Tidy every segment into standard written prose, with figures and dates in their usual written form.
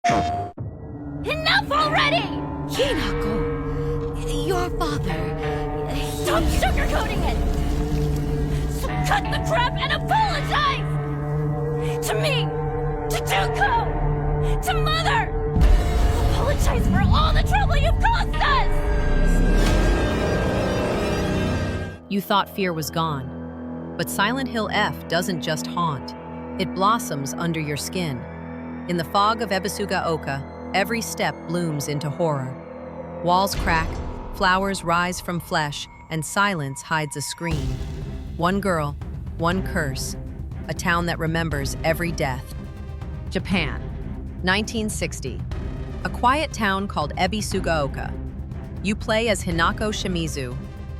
Enough already! Hinako, your father. Stop sugarcoating it! So cut the crap and apologize! To me! To Tuko! To Mother! Apologize for all the trouble you've caused us! You thought fear was gone. But Silent Hill F doesn't just haunt. It blossoms under your skin. In the fog of Ebisugaoka, every step blooms into horror. Walls crack, flowers rise from flesh, and silence hides a scream. One girl, one curse, a town that remembers every death. Japan, 1960. A quiet town called Ebisugaoka. You play as Hinako Shimizu,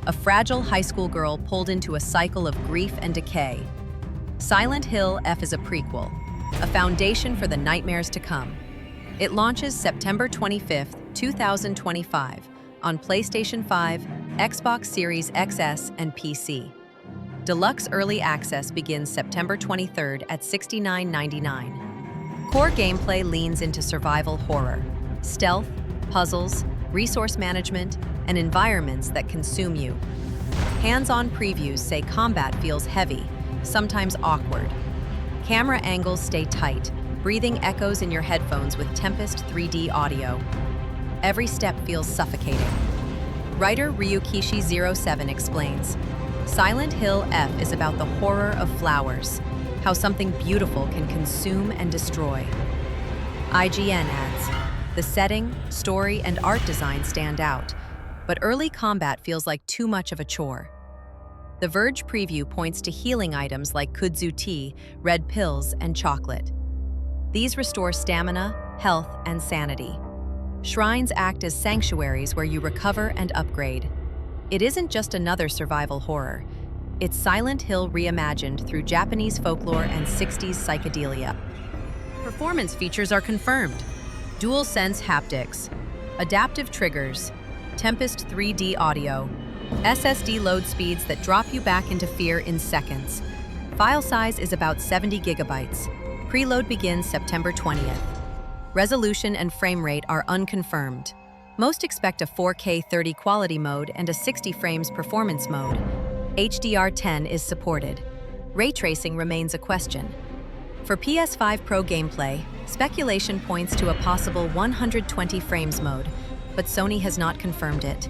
a fragile high school girl pulled into a cycle of grief and decay. Silent Hill F is a prequel, a foundation for the nightmares to come. It launches September 25th, 2025 on PlayStation 5, Xbox Series XS, and PC. Deluxe Early Access begins September 23rd at $69.99. Core gameplay leans into survival horror, stealth, puzzles, resource management, and environments that consume you. Hands-on previews say combat feels heavy, sometimes awkward. Camera angles stay tight, breathing echoes in your headphones with Tempest 3D audio. Every step feels suffocating. Writer Ryukishi07 explains, Silent Hill F is about the horror of flowers, how something beautiful can consume and destroy. IGN adds, the setting, story, and art design stand out, but early combat feels like too much of a chore. The Verge preview points to healing items like kudzu tea, red pills, and chocolate. These restore stamina, health, and sanity. Shrines act as sanctuaries where you recover and upgrade. It isn't just another survival horror. It's Silent Hill reimagined through Japanese folklore and 60s psychedelia. Performance features are confirmed. DualSense haptics, adaptive triggers, Tempest 3D audio, SSD load speeds that drop you back into fear in seconds. File size is about 70 gigabytes. Preload begins September 20th. Resolution and frame rate are unconfirmed. Most expect a 4K 30 quality mode and a 60 frames performance mode. HDR10 is supported. Ray tracing remains a question. For PS5 Pro gameplay, speculation points to a possible 120 frames mode, but Sony has not confirmed it.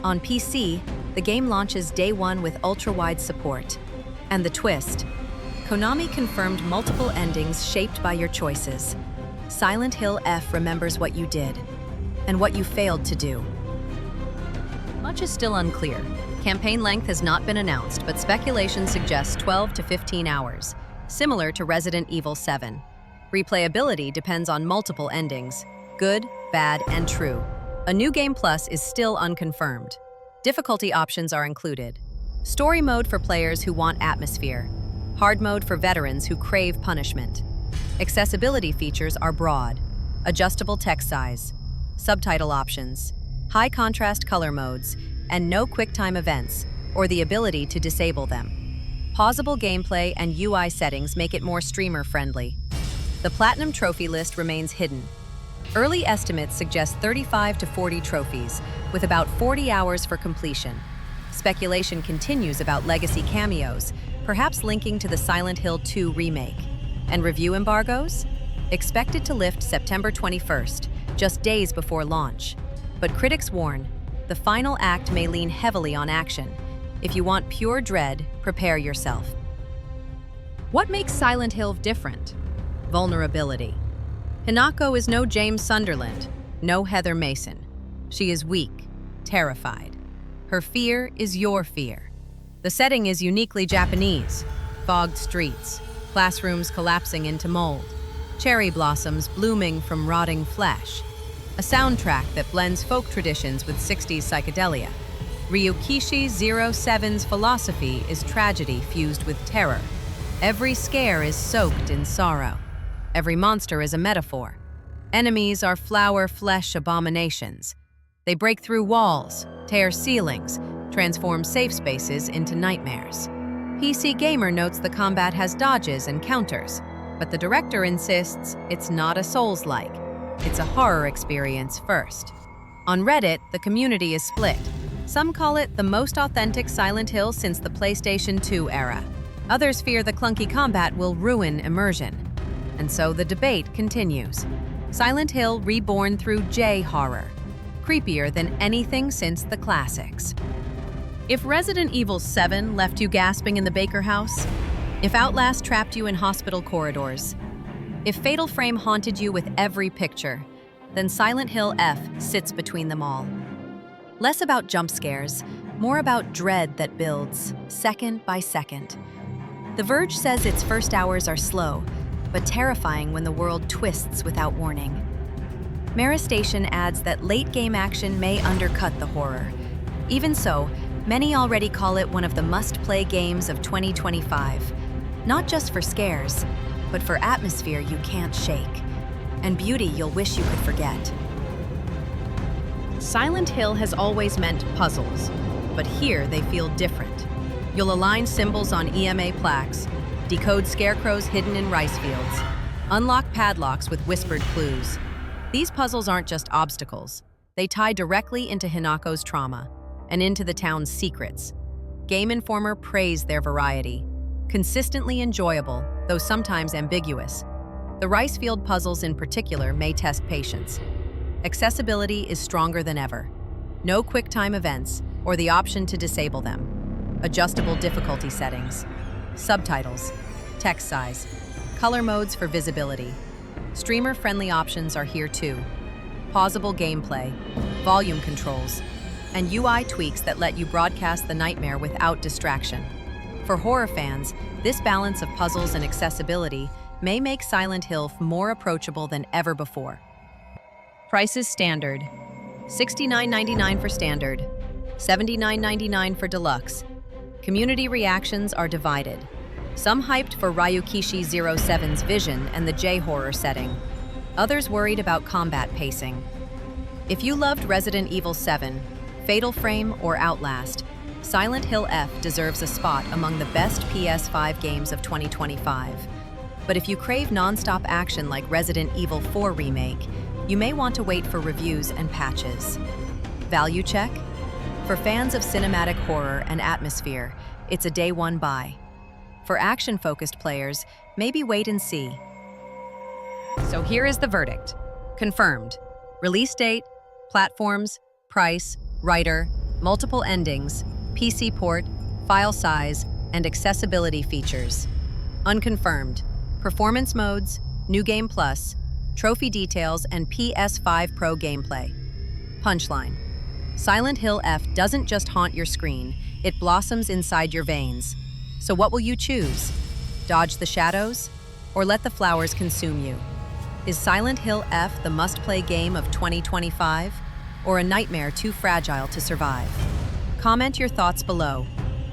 On PC, the game launches day one with ultra-wide support. And the twist, Konami confirmed multiple endings shaped by your choices. Silent Hill F remembers what you did, and what you failed to do. Much is still unclear. Campaign length has not been announced, but speculation suggests 12 to 15 hours, similar to Resident Evil 7. Replayability depends on multiple endings, good, bad, and true. A New Game Plus is still unconfirmed. Difficulty options are included. Story mode for players who want atmosphere. Hard mode for veterans who crave punishment. Accessibility features are broad. Adjustable text size. Subtitle options. High contrast color modes. And no QuickTime events, or the ability to disable them. Pausable gameplay and UI settings make it more streamer-friendly. The Platinum Trophy list remains hidden. Early estimates suggest 35 to 40 trophies, with about 40 hours for completion. Speculation continues about legacy cameos, perhaps linking to the Silent Hill 2 remake. And review embargoes? Expected to lift September 21st, just days before launch. But critics warn, the final act may lean heavily on action. If you want pure dread, prepare yourself. What makes Silent Hill different? Vulnerability. Hinako is no James Sunderland, no Heather Mason. She is weak, terrified. Her fear is your fear. The setting is uniquely Japanese. Fogged streets, classrooms collapsing into mold, cherry blossoms blooming from rotting flesh. A soundtrack that blends folk traditions with 60s psychedelia. Ryukishi07's philosophy is tragedy fused with terror. Every scare is soaked in sorrow. Every monster is a metaphor. Enemies are flower flesh abominations. They break through walls, tear ceilings, transform safe spaces into nightmares. PC Gamer notes the combat has dodges and counters, but the director insists it's not a Souls-like. It's a horror experience first. On Reddit, the community is split. Some call it the most authentic Silent Hill since the PlayStation 2 era. Others fear the clunky combat will ruin immersion. And so the debate continues. Silent Hill reborn through J-horror, creepier than anything since the classics. If Resident Evil 7 left you gasping in the Baker house, if Outlast trapped you in hospital corridors, if Fatal Frame haunted you with every picture, then Silent Hill F sits between them all. Less about jump scares, more about dread that builds, second by second. The Verge says its first hours are slow, but terrifying when the world twists without warning. Mara Station adds that late-game action may undercut the horror. Even so, many already call it one of the must-play games of 2025. Not just for scares, but for atmosphere you can't shake, and beauty you'll wish you could forget. Silent Hill has always meant puzzles, but here they feel different. You'll align symbols on EMA plaques, decode scarecrows hidden in rice fields, unlock padlocks with whispered clues. These puzzles aren't just obstacles. They tie directly into Hinako's trauma and into the town's secrets. Game Informer praised their variety. Consistently enjoyable, though sometimes ambiguous. The rice field puzzles in particular may test patience. Accessibility is stronger than ever. No QuickTime events or the option to disable them. Adjustable difficulty settings. Subtitles. Text size. Color modes for visibility. Streamer-friendly options are here too. Pausable gameplay. Volume controls. And UI tweaks that let you broadcast the nightmare without distraction. For horror fans, this balance of puzzles and accessibility may make Silent Hill more approachable than ever before. Price is standard. $69.99 for standard, $79.99 for deluxe. Community reactions are divided. Some hyped for Ryukishi 07's vision and the J-horror setting. Others worried about combat pacing. If you loved Resident Evil 7, Fatal Frame, or Outlast, Silent Hill F deserves a spot among the best PS5 games of 2025. But if you crave non-stop action like Resident Evil 4 Remake, you may want to wait for reviews and patches. Value check? For fans of cinematic horror and atmosphere, it's a day one buy. For action-focused players, maybe wait and see. So here is the verdict. Confirmed. Release date, platforms, price, writer, multiple endings, PC port, file size, and accessibility features. Unconfirmed. Performance modes, New Game Plus, trophy details, and PS5 Pro gameplay. Punchline. Silent Hill F doesn't just haunt your screen, it blossoms inside your veins. So what will you choose? Dodge the shadows? Or let the flowers consume you? Is Silent Hill F the must-play game of 2025? Or a nightmare too fragile to survive? Comment your thoughts below.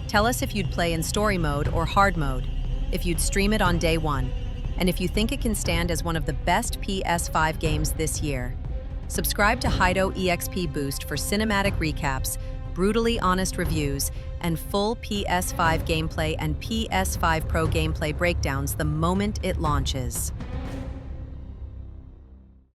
Tell us if you'd play in story mode or hard mode, if you'd stream it on day one, and if you think it can stand as one of the best PS5 games this year. Subscribe to Hido EXP Boost for cinematic recaps, brutally honest reviews, and full PS5 gameplay and PS5 Pro gameplay breakdowns the moment it launches.